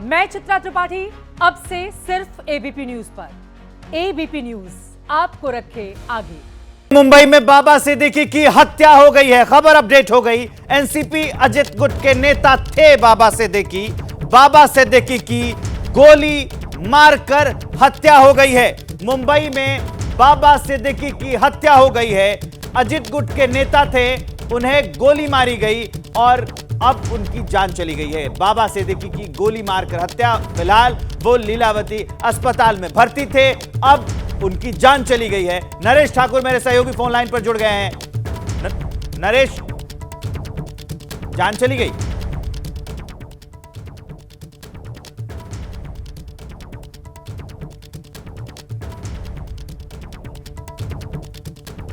मैं चित्रा त्रिपाठी, अब से सिर्फ एबीपी न्यूज पर। एबीपी न्यूज आपको रखे आगे। मुंबई में बाबा सिद्दीकी की हत्या हो गई है। खबर अपडेट हो गई। एनसीपी अजित गुट के नेता थे बाबा सिद्दीकी। बाबा सिद्दीकी की गोली मारकर हत्या हो गई है। मुंबई में बाबा सिद्दीकी की हत्या हो गई है। अजित गुट के नेता थे, उन्हें गोली मारी गई और अब उनकी जान चली गई है। बाबा सिद्दीकी की गोली मारकर हत्या। फिलहाल वो लीलावती अस्पताल में भर्ती थे, अब उनकी जान चली गई है। नरेश ठाकुर मेरे सहयोगी फोन लाइन पर जुड़ गए हैं। नरेश, जान चली गई?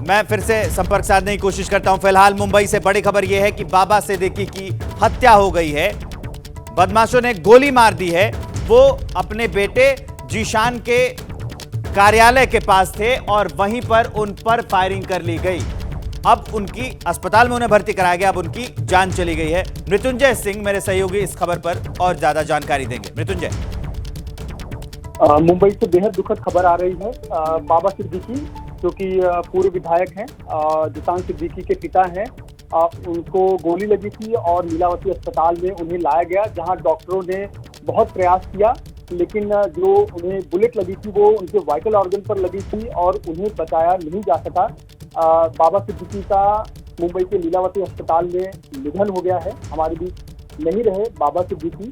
मैं फिर से संपर्क साधने की कोशिश करता हूं। फिलहाल मुंबई से बड़ी खबर यह है कि बाबा सिद्दीकी की हत्या हो गई है। बदमाशों ने गोली मार दी है। वो अपने बेटे जीशान के कार्यालय के पास थे और वहीं पर उन पर फायरिंग कर ली गई। अब उनकी अस्पताल में उन्हें भर्ती कराया गया, अब उनकी जान चली गई है। मृत्युंजय सिंह मेरे सहयोगी इस खबर पर और ज्यादा जानकारी देंगे। मृत्युंजय। मुंबई से बेहद दुखद खबर आ रही है। बाबा सिद्दीकी जो कि पूर्व विधायक हैं, जीशान सिद्दीकी के पिता हैं, उनको गोली लगी थी और लीलावती अस्पताल में उन्हें लाया गया, जहां डॉक्टरों ने बहुत प्रयास किया, लेकिन जो उन्हें बुलेट लगी थी वो उनके वाइटल ऑर्गन पर लगी थी और उन्हें बचाया नहीं जा सका। बाबा सिद्दीकी का मुंबई के लीलावती अस्पताल में निधन हो गया है। हमारे बीच नहीं रहे बाबा सिद्दीकी।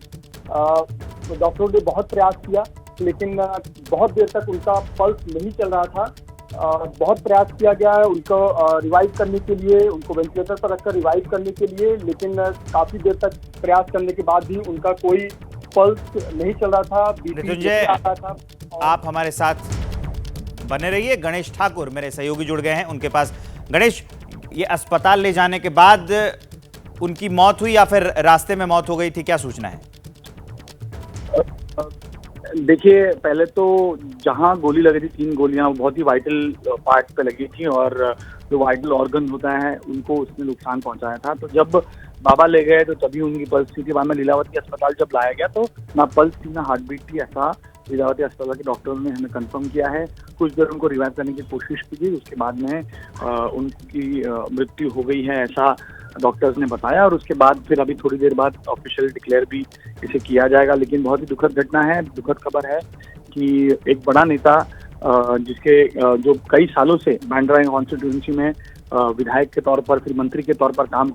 डॉक्टरों ने बहुत प्रयास किया, लेकिन बहुत देर तक उनका पल्स नहीं चल रहा था। बहुत प्रयास किया गया है उनको रिवाइव करने के लिए, उनको वेंटिलेटर पर रखकर रिवाइव करने के लिए, लेकिन काफी देर तक प्रयास करने के बाद भी उनका कोई पल्स नहीं चल रहा था, बीपी आ रहा था। आप हमारे साथ बने रहिए। गणेश ठाकुर मेरे सहयोगी जुड़ गए हैं उनके पास। गणेश, ये अस्पताल ले जाने के बाद उनकी मौत हुई या फिर रास्ते में मौत हो गई थी, क्या सूचना है? देखिए, पहले तो जहां गोली लगी थी, 3 गोलियां बहुत ही वाइटल पार्ट पे लगी थी और जो वाइटल ऑर्गन होता है उनको उसने नुकसान पहुंचाया था। तो जब बाबा ले गए तो तभी उनकी पल्स थी। बाद में लीलावती अस्पताल जब लाया गया तो ना पल्स थी ना हार्ट बीट थी, ऐसा लीलावती अस्पताल के डॉक्टरों ने हमें कंफर्म किया है। कुछ देर उनको रिवाइव करने की कोशिश की गई, उसके बाद में उनकी मृत्यु हो गई है, ऐसा डॉक्टर्स ने बताया। और उसके बाद फिर अभी थोड़ी देर बाद ऑफिशियल डिक्लेयर भी इसे किया जाएगा। लेकिन बहुत ही दुखद घटना है, दुखद खबर है कि एक बड़ा नेता जिसके जो कई सालों से बांद्रा कॉन्स्टिट्यूएंसी में विधायक के तौर पर, फिर मंत्री के तौर पर काम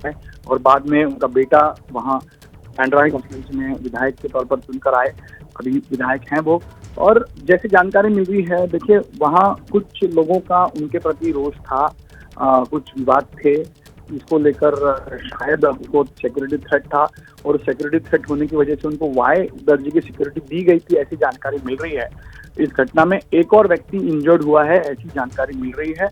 है और बाद में उनका बेटा वहाँ बांद्रा कॉन्स्टिट्यूएंसी में विधायक के तौर पर चुनकर आए, अभी विधायक हैं वो। और जैसे जानकारी मिल रही है, देखिए वहाँ कुछ लोगों का उनके प्रति रोष था, कुछ विवाद थे, इसको लेकर शायद उनको सिक्योरिटी थ्रेट था और सिक्योरिटी थ्रेट होने की वजह से उनको वाई दर्जे की सिक्योरिटी दी गई थी, ऐसी जानकारी मिल रही है। इस घटना में एक और व्यक्ति इंजर्ड हुआ है, ऐसी जानकारी मिल रही है।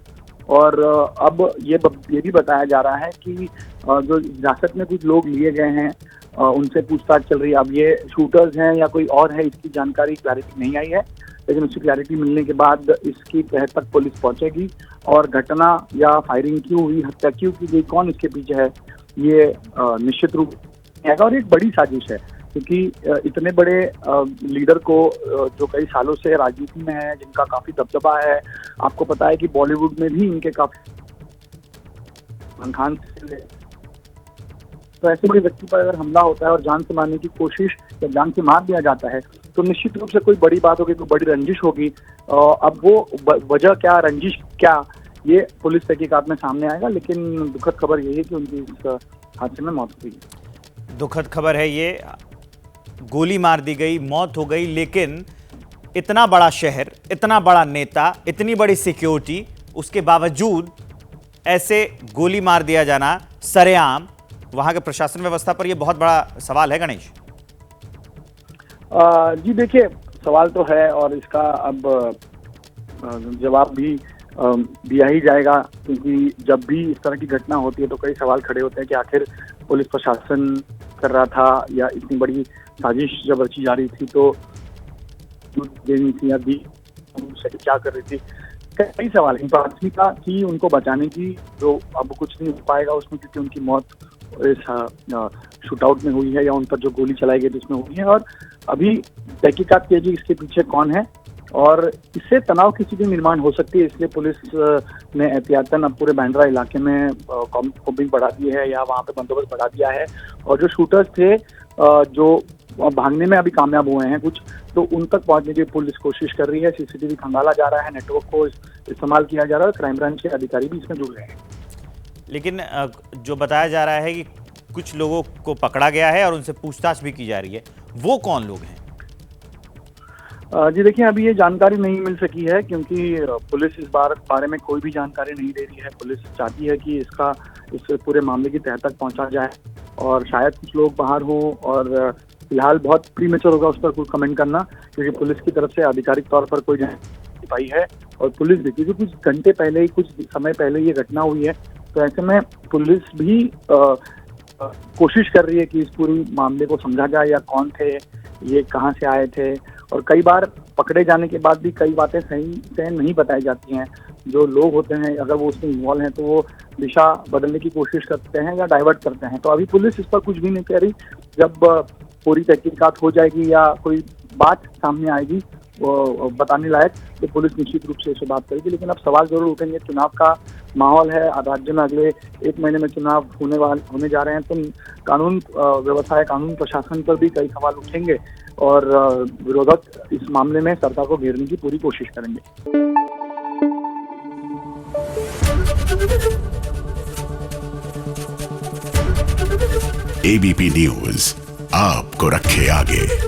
और अब ये भी बताया जा रहा है कि जो हिरासत में कुछ लोग लिए गए हैं उनसे पूछताछ चल रही है। अब ये शूटर्स हैं या कोई और है, इसकी जानकारी क्लैरिटी नहीं आई है, लेकिन उसकी क्लैरिटी मिलने के बाद इसकी तह तक पुलिस पहुंचेगी और घटना या फायरिंग क्यों हुई, हत्या क्यों की गई, कौन इसके पीछे है, ये निश्चित रूप से आएगा। और एक बड़ी साजिश है, क्योंकि इतने बड़े लीडर को जो कई सालों से राजनीति में है, जिनका काफी दबदबा है, आपको पता है कि बॉलीवुड में भी इनके काफी खान से, तो ऐसे बड़े व्यक्ति पर अगर हमला होता है और जान से मारने की कोशिश या जान से मार दिया जाता है तो निश्चित रूप से कोई बड़ी बात होगी, कोई बड़ी रंजिश होगी। अब वो वजह क्या, रंजिश क्या, ये पुलिस तहकीकात में सामने आएगा। लेकिन दुखद खबर यही है कि उनकी इस हादसे में मौत हो गई। दुखद खबर है ये, गोली मार दी गई, मौत हो गई। लेकिन इतना बड़ा शहर, इतना बड़ा नेता, इतनी बड़ी सिक्योरिटी, उसके बावजूद ऐसे गोली मार दिया जाना सरेआम, वहां के प्रशासन व्यवस्था पर यह बहुत बड़ा सवाल है। गणेश जी देखिए, सवाल तो है और इसका अब जवाब भी दिया ही जाएगा, क्योंकि जब भी इस तरह की घटना होती है तो कई सवाल खड़े होते हैं कि आखिर पुलिस प्रशासन कर रहा था या इतनी बड़ी साजिश जब रची जा रही थी तो देनी थी या दी क्या कर रही थी। कई सवाल हैं। प्राथमिकता थी उनको बचाने की, जो अब कुछ नहीं हो पाएगा उसमें, क्योंकि उनकी मौत इस शूटआउट में हुई है या उन पर जो गोली चलाई गई जिसमें हुई है, और अभी तहकीकात की जाएगी इसके पीछे कौन है, और इससे तनाव की स्थिति निर्माण हो सकती है। इसलिए पुलिस ने एहतियातन अब पूरे बांद्रा इलाके में कॉम्बिंग बढ़ा दी है या वहाँ पे बंदोबस्त बढ़ा दिया है, और जो शूटर्स थे जो भागने में अभी कामयाब हुए हैं कुछ, तो उन तक पहुंचने की पुलिस कोशिश कर रही है। सीसीटीवी खंगाला जा रहा है, नेटवर्क को इस्तेमाल किया जा रहा है, क्राइम ब्रांच के अधिकारी भी इसमें जुड़ रहे हैं। लेकिन जो बताया जा रहा है कि कुछ लोगों को पकड़ा गया है और उनसे पूछताछ भी की जा रही है, वो कौन लोग हैं? जी देखिए, अभी ये जानकारी नहीं मिल सकी है क्योंकि पुलिस इस बारे में कोई भी जानकारी नहीं दे रही है। पुलिस चाहती है कि इस पूरे मामले की तह तक पहुंचा जाए, और शायद कुछ लोग बाहर हों, और फिलहाल बहुत प्रीमेच्योर होगा उस पर कुछ कमेंट करना, क्योंकि पुलिस की तरफ से आधिकारिक तौर पर कोई जानकारी पाई है। और पुलिस देखिए कि कुछ घंटे पहले ही, कुछ समय पहले ये घटना हुई है, तो ऐसे में पुलिस भी कोशिश कर रही है कि इस पूरी मामले को समझा जाए, या कौन थे, ये कहाँ से आए थे। और कई बार पकड़े जाने के बाद भी कई बातें सही से नहीं बताई जाती हैं। जो लोग होते हैं, अगर वो उसमें इन्वॉल्व हैं, तो वो दिशा बदलने की कोशिश करते हैं या डाइवर्ट करते हैं। तो अभी पुलिस इस पर कुछ भी नहीं कह रही। जब पूरी तहकीकात हो जाएगी या कोई बात सामने आएगी वो बताने लायक, तो पुलिस निश्चित रूप से इसे बात करेगी। लेकिन अब सवाल जरूर उठेंगे, चुनाव का माहौल है, राज्य में अगले 1 महीने में चुनाव होने जा रहे हैं, तो कानून व्यवस्था, कानून प्रशासन पर भी कई सवाल उठेंगे, और विरोधक इस मामले में सरकार को घेरने की पूरी कोशिश करेंगे। एबीपी न्यूज आपको रखे आगे।